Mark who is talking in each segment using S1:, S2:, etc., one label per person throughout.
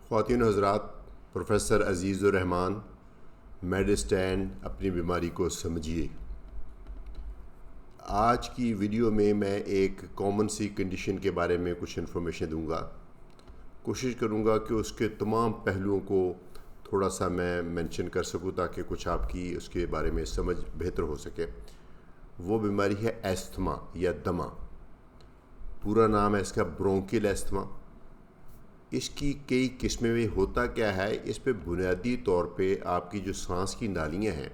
S1: خواتین و حضرات، پروفیسر عزیز الرحمان، میڈسٹینڈ اپنی بیماری کو سمجھیے۔ آج کی ویڈیو میں ایک کامن سی کنڈیشن کے بارے میں کچھ انفارمیشن دوں گا۔ کوشش کروں گا کہ اس کے تمام پہلوؤں کو تھوڑا سا میں مینشن کر سکوں تاکہ کچھ آپ کی اس کے بارے میں سمجھ بہتر ہو سکے۔ وہ بیماری ہے ایستھما یا دمہ۔ پورا نام ہے اس کا برونکل ایستھما۔ اس کی کئی قسمیں میں ہوتا کیا ہے، اس پہ بنیادی طور پہ آپ کی جو سانس کی نالیاں ہیں،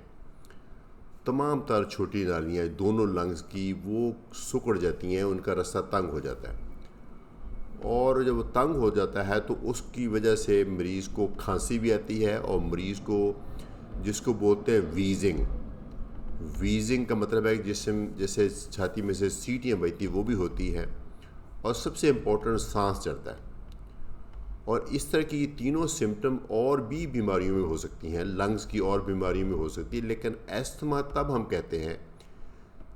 S1: تمام تر چھوٹی نالیاں دونوں لنگز کی وہ سکڑ جاتی ہیں، ان کا رستہ تنگ ہو جاتا ہے، اور جب وہ تنگ ہو جاتا ہے تو اس کی وجہ سے مریض کو کھانسی بھی آتی ہے، اور مریض کو جس کو بولتے ہیں ویزنگ کا مطلب ہے جسم جیسے چھاتی میں سے سیٹیاں بجتی وہ بھی ہوتی ہے، اور سب سے امپورٹنٹ سانس چڑھتا ہے۔ اور اس طرح کی تینوں سمٹم اور بھی بیماریوں میں ہو سکتی ہیں، لنگز کی اور بیماریوں میں ہو سکتی ہے، لیکن ایستھما تب ہم کہتے ہیں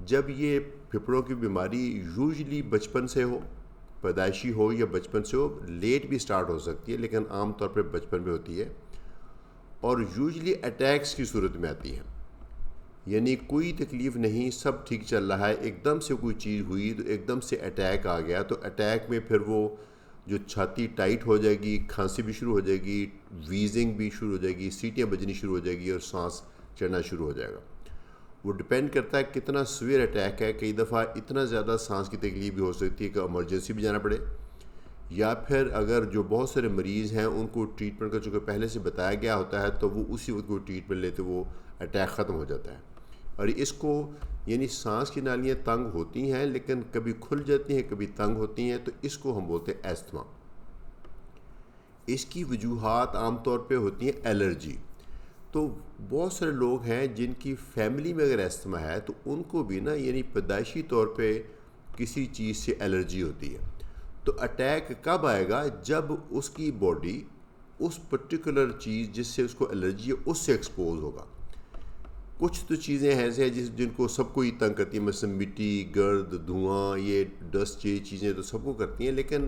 S1: جب یہ پھپھڑوں کی بیماری یوزلی بچپن سے ہو، پیدائشی ہو یا بچپن سے ہو، لیٹ بھی سٹارٹ ہو سکتی ہے لیکن عام طور پہ بچپن میں ہوتی ہے، اور یوزلی اٹیکس کی صورت میں آتی ہے۔ یعنی کوئی تکلیف نہیں، سب ٹھیک چل رہا ہے، ایک دم سے کوئی چیز ہوئی تو ایک دم سے اٹیک آ گیا، تو اٹیک میں پھر وہ جو چھاتی ٹائٹ ہو جائے گی، کھانسی بھی شروع ہو جائے گی، ویزنگ بھی شروع ہو جائے گی، سیٹیاں بجنی شروع ہو جائے گی، اور سانس چڑھنا شروع ہو جائے گا۔ وہ ڈپینڈ کرتا ہے کتنا سویئر اٹیک ہے۔ کئی دفعہ اتنا زیادہ سانس کی تکلیف بھی ہو سکتی ہے کہ ایمرجنسی بھی جانا پڑے، یا پھر اگر جو بہت سارے مریض ہیں ان کو ٹریٹمنٹ کا چونکہ پہلے سے بتایا گیا ہوتا ہے تو وہ اسی وقت وہ ٹریٹمنٹ لیتے وہ اٹیک ختم ہو جاتا ہے۔ اور اس کو یعنی سانس کی نالیاں تنگ ہوتی ہیں لیکن کبھی کھل جاتی ہیں، کبھی تنگ ہوتی ہیں، تو اس کو ہم بولتے ہیں ایستھما۔ اس کی وجوہات عام طور پہ ہوتی ہیں الرجی۔ تو بہت سارے لوگ ہیں جن کی فیملی میں اگر ایستھما ہے تو ان کو بھی یعنی پیدائشی طور پہ کسی چیز سے الرجی ہوتی ہے۔ تو اٹیک کب آئے گا؟ جب اس کی باڈی اس پرٹیکولر چیز جس سے اس کو الرجی ہے اس سے ایکسپوز ہوگا۔ کچھ تو چیزیں ایسے ہیں جن کو سب کو ہی تنگ کرتی ہیں، مثلا مٹی، گرد، دھواں، یہ ڈسٹ، یہ چیزیں تو سب کو کرتی ہیں، لیکن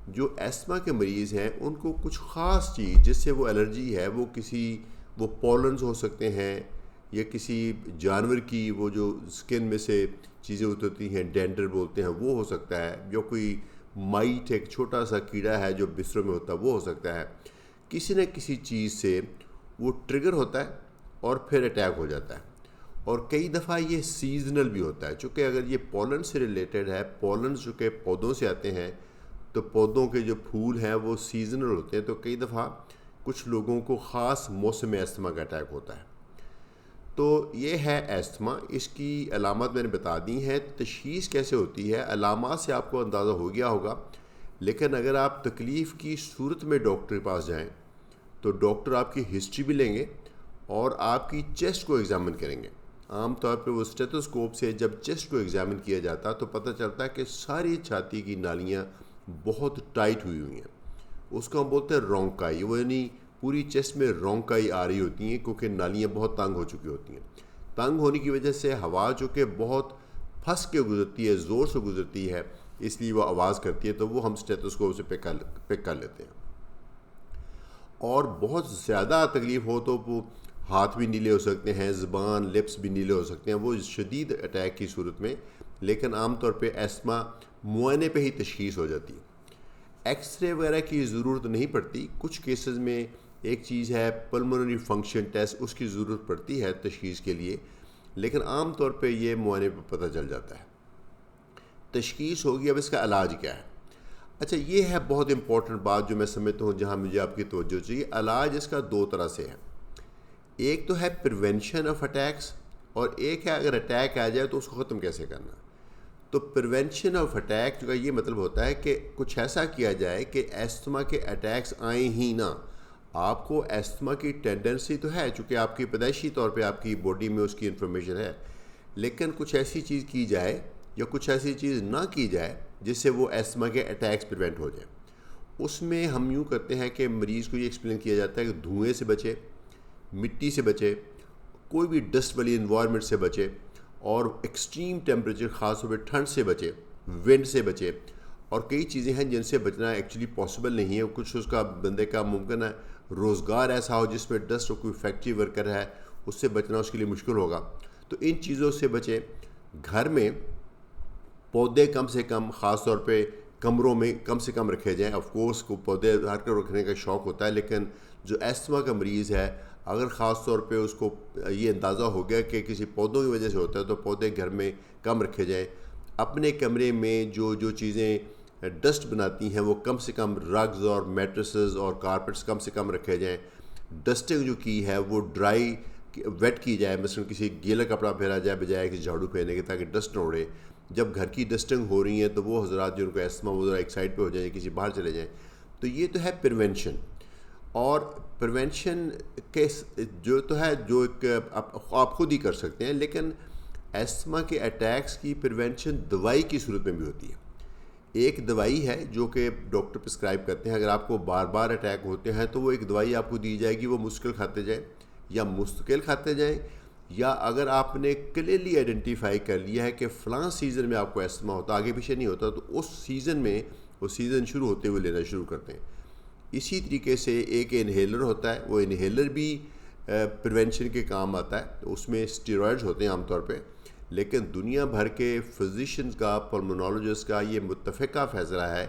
S1: جو ایستھما کے مریض ہیں ان کو کچھ خاص چیز جس سے وہ الرجی ہے، وہ پولنز ہو سکتے ہیں، یا کسی جانور کی وہ جو سکن میں سے چیزیں اترتی ہیں، ڈینڈر بولتے ہیں، وہ ہو سکتا ہے، جو کوئی مائٹ ایک چھوٹا سا کیڑا ہے جو بستروں میں ہوتا ہے وہ ہو سکتا ہے۔ کسی نہ کسی چیز سے وہ ٹریگر ہوتا ہے اور پھر اٹیک ہو جاتا ہے، اور کئی دفعہ یہ سیزنل بھی ہوتا ہے، چونکہ اگر یہ پولن سے ریلیٹڈ ہے، پولنز جو کہ پودوں سے آتے ہیں، تو پودوں کے جو پھول ہیں وہ سیزنل ہوتے ہیں، تو کئی دفعہ کچھ لوگوں کو خاص موسم ایستھما کا اٹیک ہوتا ہے۔ تو یہ ہے ایستھما۔ اس کی علامات میں نے بتا دی ہیں۔ تشخیص کیسے ہوتی ہے؟ علامات سے آپ کو اندازہ ہو گیا ہوگا، لیکن اگر آپ تکلیف کی صورت میں ڈاکٹر کے پاس جائیں تو ڈاکٹر آپ کی ہسٹری بھی لیں گے اور آپ کی چیسٹ کو ایگزامن کریں گے۔ عام طور پہ وہ اسٹیتھوسکوپ سے جب چیسٹ کو ایگزامن کیا جاتا تو پتہ چلتا ہے کہ ساری چھاتی کی نالیاں بہت ٹائٹ ہوئی ہوئی ہیں۔ اس کو ہم بولتے ہیں رونکائی، وہ یعنی پوری چیسٹ میں رونکائی آ رہی ہوتی ہیں کیونکہ نالیاں بہت تنگ ہو چکی ہوتی ہیں۔ تنگ ہونے کی وجہ سے ہوا جو کہ بہت پھنس کے گزرتی ہے، زور سے گزرتی ہے، اس لیے وہ آواز کرتی ہے، تو وہ ہم اسٹیتھوسکوپ سے پک کر لیتے ہیں۔ اور بہت زیادہ تکلیف ہو تو وہ ہاتھ بھی نیلے ہو سکتے ہیں، زبان، لپس بھی نیلے ہو سکتے ہیں، وہ شدید اٹیک کی صورت میں، لیکن عام طور پہ ایستھما معائنے پہ ہی تشخیص ہو جاتی ہے۔ ایکس رے وغیرہ کی ضرورت نہیں پڑتی، کچھ کیسز میں ایک چیز ہے پلمونری فنکشن ٹیسٹ، اس کی ضرورت پڑتی ہے تشخیص کے لیے، لیکن عام طور پہ یہ معائنے پہ پتہ چل جاتا ہے۔ تشخیص ہوگی، اب اس کا علاج کیا ہے؟ اچھا، یہ ہے بہت امپورٹنٹ بات جو میں سمجھتا ہوں جہاں مجھے آپ کی توجہ چاہیے۔ علاج اس کا دو طرح سے ہے، ایک تو ہے پریونشن آف اٹیکس، اور ایک ہے اگر اٹیک آ جائے تو اس کو ختم کیسے کرنا۔ تو پریونشن آف اٹیک کا یہ مطلب ہوتا ہے کہ کچھ ایسا کیا جائے کہ ایستھما کے اٹیکس آئیں ہی نہ۔ آپ کو ایستھما کی ٹینڈنسی تو ہے چونکہ آپ کی پیدائشی طور پہ آپ کی باڈی میں اس کی انفارمیشن ہے، لیکن کچھ ایسی چیز کی جائے یا کچھ ایسی چیز نہ کی جائے جس سے وہ ایستھما کے اٹیکس پریونٹ ہو جائیں۔ اس میں ہم یوں کرتے ہیں کہ مریض کو یہ ایکسپلین کیا جاتا ہے کہ دھوئیں سے بچے، مٹی سے بچے، کوئی بھی ڈسٹ والی انوائرمنٹ سے بچے، اور ایکسٹریم ٹیمپریچر خاص طور پہ ٹھنڈ سے بچے، ونڈ سے بچے، اور کئی چیزیں ہیں جن سے بچنا ایکچولی پاسبل نہیں ہے. کچھ اس کا بندے کا ممکن ہے روزگار ایسا ہو جس میں ڈسٹ کوئی فیکٹری ورکر ہے, اس سے بچنا اس کے لیے مشکل ہوگا. تو ان چیزوں سے بچیں. گھر میں پودے کم سے کم, خاص طور پہ کمروں میں کم سے کم رکھے جائیں. آف کورس کو پودے ہر کو رکھنے کا شوق ہوتا ہے, لیکن جو ایستھما کا مریض ہے اگر خاص طور پہ اس کو یہ اندازہ ہو گیا کہ کسی پودوں کی وجہ سے ہوتا ہے تو پودے گھر میں کم رکھے جائیں. اپنے کمرے میں جو چیزیں ڈسٹ بناتی ہیں وہ کم سے کم رگز اور میٹریسز اور کارپیٹس کم سے کم رکھے جائیں. ڈسٹنگ جو کی ہے وہ ڈرائی ویٹ کی جائے, مثلا کسی گیلا کپڑا پھیرا جائے بجائے کسی جھاڑو پھیرنے کے, تاکہ ڈسٹ نہ اڑے. جب گھر کی ڈسٹنگ ہو رہی ہیں تو وہ حضرات جو ان کو ایستھما وہ ذرا ایک سائڈ پہ ہو جائیں, کسی باہر چلے جائیں. تو یہ تو ہے پریونشن. اور پریونشن کے جو تو ہے جو ایک آپ خود ہی کر سکتے ہیں, لیکن ایستھما کے اٹیکس کی پریونشن دوائی کی صورت میں بھی ہوتی ہے. ایک دوائی ہے جو کہ ڈاکٹر پرسکرائب کرتے ہیں. اگر آپ کو بار بار اٹیک ہوتے ہیں تو وہ ایک دوائی آپ کو دی جائے گی, وہ مسکل کھاتے جائیں یا مستقل کھاتے جائیں. یا اگر آپ نے کلیئرلی آئیڈینٹیفائی کر لیا ہے کہ فلاں سیزن میں آپ کو ایستھما ہوتا, آگے پیچھے نہیں ہوتا, تو اس سیزن میں وہ سیزن شروع ہوتے ہوئے لینا شروع کرتے ہیں. اسی طریقے سے ایک انہیلر ہوتا ہے, وہ انہیلر بھی پریونشن کے کام آتا ہے. اس میں اسٹیرائڈز ہوتے ہیں عام طور پہ, لیکن دنیا بھر کے فزیشنز کا, پلمونالوجسٹ کا یہ متفقہ فیصلہ ہے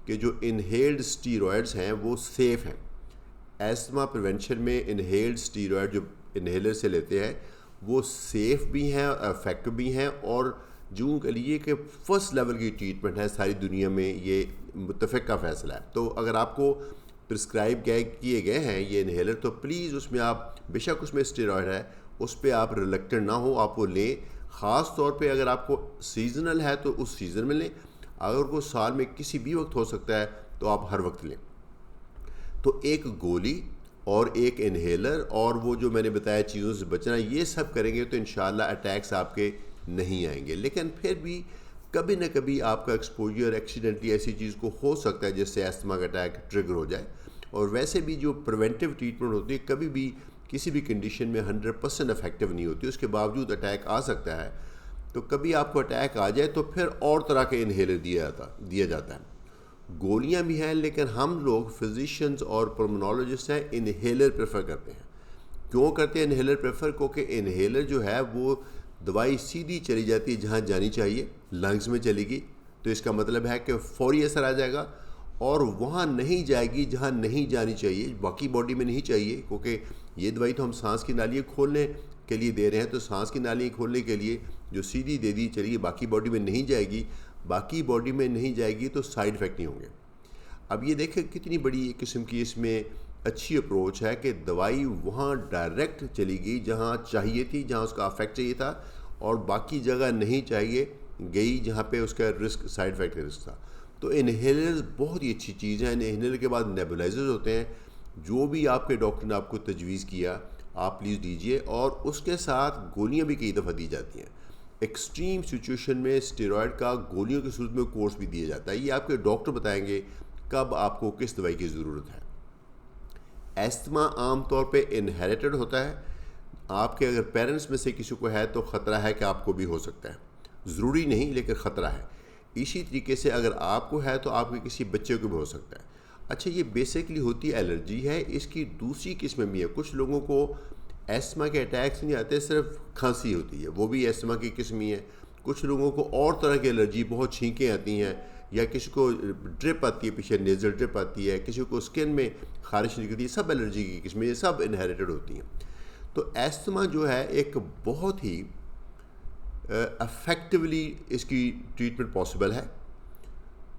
S1: کہ جو انہیلڈ اسٹیرائڈز ہیں وہ سیف ہیں. ایستھما پریونشن میں انہیلڈ اسٹیرائڈ جو انہیلر سے لیتے ہیں وہ سیف بھی ہیں, افیکٹو بھی ہیں, اور جو کے لیے کہ فرسٹ لیول کی ٹریٹمنٹ ہے ساری دنیا میں, یہ متفقہ فیصلہ ہے. تو اگر آپ کو پرسکرائب کیے گئے ہیں یہ انہیلر تو پلیز اس میں آپ, بے شک اس میں اسٹیرائڈ ہے, اس پہ آپ ریلیکٹنٹ نہ ہو, آپ وہ لیں. خاص طور پہ اگر آپ کو سیزنل ہے تو اس سیزن میں لیں, اگر وہ سال میں کسی بھی وقت ہو سکتا ہے تو آپ ہر وقت لیں. تو ایک گولی اور ایک انہیلر اور وہ جو میں نے بتایا چیزوں سے بچنا, یہ سب کریں گے تو انشاءاللہ اٹیکس آپ کے نہیں آئیں گے. لیکن پھر بھی کبھی نہ کبھی آپ کا ایکسپوجر ایکسیڈنٹلی ایسی چیز کو ہو سکتا ہے جس سے ایستھما کا اٹیک ٹریگر ہو جائے. اور ویسے بھی جو پریونٹیو ٹریٹمنٹ ہوتی ہے کبھی بھی کسی بھی کنڈیشن میں 100% افیکٹو نہیں ہوتی, اس کے باوجود اٹیک آ سکتا ہے. تو کبھی آپ کو اٹیک آ جائے تو پھر اور طرح کے انہیلر دیا جاتا ہے. گولیاں بھی ہیں, لیکن ہم لوگ فزیشنز اور پلمونالوجسٹ ہیں انہیلر پریفر کرتے ہیں. کیوں کرتے ہیں انہیلر پریفر؟ کیونکہ انہیلر جو ہے وہ دوائی سیدھی چلی جاتی ہے جہاں جانی چاہیے, لنگز میں چلے گی, تو اس کا مطلب ہے کہ فوری اثر آ جائے گا, اور وہاں نہیں جائے گی جہاں نہیں جانی چاہیے, باقی باڈی میں نہیں چاہیے. کیونکہ یہ دوائی تو ہم سانس کی نالیاں کھولنے کے لیے دے رہے ہیں, تو سانس کی نالیاں کھولنے کے لیے جو سیدھی دے دی چلیے, باقی باڈی میں نہیں جائے گی. باقی باڈی میں نہیں جائے گی تو سائیڈ افیکٹ نہیں ہوں گے. اب یہ دیکھیں کتنی بڑی ایک قسم کی اس میں اچھی اپروچ ہے کہ دوائی وہاں ڈائریکٹ چلی گئی جہاں چاہیے تھی, جہاں اس کا افیکٹ چاہیے تھا, اور باقی جگہ نہیں چاہیے گئی جہاں پہ اس کا رسک, سائیڈ افیکٹ کا رسک تھا. تو انہیلرز بہت ہی اچھی چیز ہیں. انہیلر کے بعد نیبولائزرز ہوتے ہیں, جو بھی آپ کے ڈاکٹر نے آپ کو تجویز کیا آپ پلیز دیجئے, اور اس کے ساتھ گولیاں بھی کئی دفعہ دی جاتی ہیں. ایکسٹریم سچویشن میں اسٹیرائڈ کا گولیوں کی صورت میں کورس بھی دیا جاتا ہے. یہ آپ کے ڈاکٹر بتائیں گے کب آپ کو کس دوائی کی ضرورت ہے. ایستھما عام طور پہ انہیریٹڈ ہوتا ہے. آپ کے اگر پیرنٹس میں سے کسی کو ہے تو خطرہ ہے کہ آپ کو بھی ہو سکتا ہے, ضروری نہیں لیکن خطرہ ہے. اسی طریقے سے اگر آپ کو ہے تو آپ کے کسی بچے کو بھی ہو سکتا ہے. اچھا, یہ بیسکلی ہوتی الرجی ہے. اس کی دوسری قسمیں بھی ہے. کچھ لوگوں کو ایستھما کے اٹیکس نہیں آتے, صرف کھانسی ہوتی ہے, وہ بھی ایستھما کی قسم ہی ہے. کچھ لوگوں کو اور طرح کی الرجی, بہت چھینکیں آتی ہیں, یا کسی کو ڈرپ آتی ہے, پیچھے نیزل ڈرپ آتی ہے, کسی کو اسکن میں خارش نکلتی ہے. سب الرجی کی قسمیں, یہ سب انہیریٹڈ ہوتی ہیں. تو ایستھما جو ہے ایک بہت ہی افیکٹولی اس کی ٹریٹمنٹ پاسبل ہے.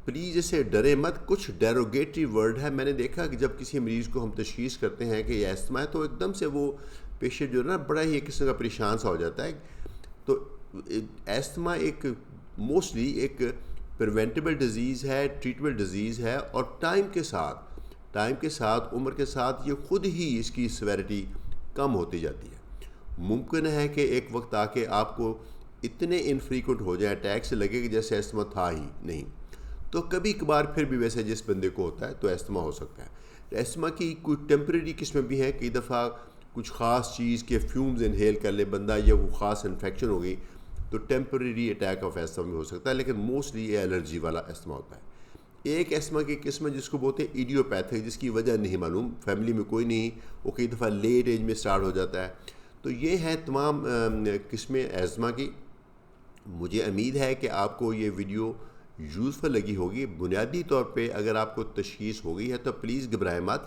S1: پلیز اسے ڈرے مت. کچھ ڈیروگیٹری ورڈ ہے. میں نے دیکھا کہ جب کسی مریض کو ہم تشخیص کرتے ہیں کہ یہ ایستھما ہے تو ایک دم سے وہ پیشنٹ جو ہے نا بڑا ہی ایک قسم کا پریشان سا ہو جاتا ہے. تو ایستھما ایک موسٹلی ایک پریونٹیبل ڈیزیز ہے, ٹریٹمنٹ ڈیزیز ہے, اور ٹائم کے ساتھ عمر کے ساتھ یہ خود ہی اس کی سیویرٹی کم ہوتی جاتی ہے. ممکن ہے کہ ایک وقت آ کے آپ کو اتنے انفریکوینٹ ہو جائے اٹیک سے لگے کہ جیسے ایستھما تھا ہی نہیں. تو کبھی کبھار پھر بھی ویسے جس بندے کو ہوتا ہے تو ایستھما ہو سکتا ہے. ایستھما کی کوئی ٹیمپریری قسمیں بھی ہیں. کئی دفعہ کچھ خاص چیز کے فیومز انہیل کر لے بندہ, یا وہ خاص انفیکشن ہو گئی تو ٹیمپریری اٹیک آف ایستھما بھی ہو سکتا ہے, لیکن موسٹلی یہ الرجی والا ایستھما ہوتا ہے. ایک ایسما کی قسم جس کو بولتے ہیں ایڈیوپیتھک، جس کی وجہ نہیں معلوم، فیملی میں کوئی نہیں، وہ کئی دفعہ لیٹ ایج میں سٹارٹ ہو جاتا ہے. تو یہ ہے تمام قسمیں ایزما کی. مجھے امید ہے کہ آپ کو یہ ویڈیو یوزفل لگی ہوگی. بنیادی طور پہ اگر آپ کو تشخیص ہو گئی ہے تو پلیز گھبرائیں مت،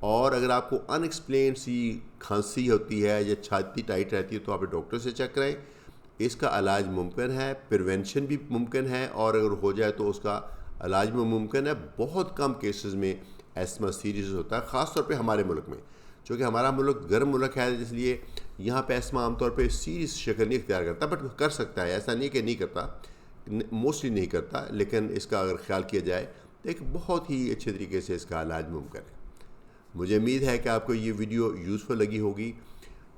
S1: اور اگر آپ کو ان ایکسپلینڈ سی کھانسی ہوتی ہے یا چھاتی ٹائٹ رہتی ہے تو آپ ڈاکٹر سے چیک کرائیں. اس کا علاج ممکن ہے، پریونشن بھی ممکن ہے، اور اگر ہو جائے تو اس کا علاج میں ممکن ہے. بہت کم کیسز میں ایسما سیریس ہوتا ہے، خاص طور پہ ہمارے ملک میں، چونکہ ہمارا ملک گرم ملک ہے، اس لیے یہاں پہ ایسما عام طور پہ سیریس شکل نہیں اختیار کرتا، بٹ کر سکتا ہے. ایسا نہیں کہ نہیں کرتا، موسٹلی نہیں کرتا، لیکن اس کا اگر خیال کیا جائے تو ایک بہت ہی اچھے طریقے سے اس کا علاج ممکن ہے. مجھے امید ہے کہ آپ کو یہ ویڈیو یوزفل لگی ہوگی.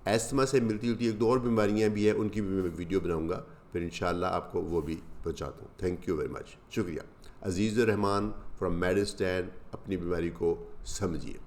S1: ایسما سے ملتی جلتی ایک دو اور بیماریاں بھی ہیں، ان کی بھی میں ویڈیو بناؤں گا، پھر انشاءاللہ آپ کو وہ بھی پہنچاتا ہوں. تھینک یو ویری مچ، شکریہ. عزیز الرحمان فرام میڈ اسٹینڈ. اپنی بیماری کو سمجھیے.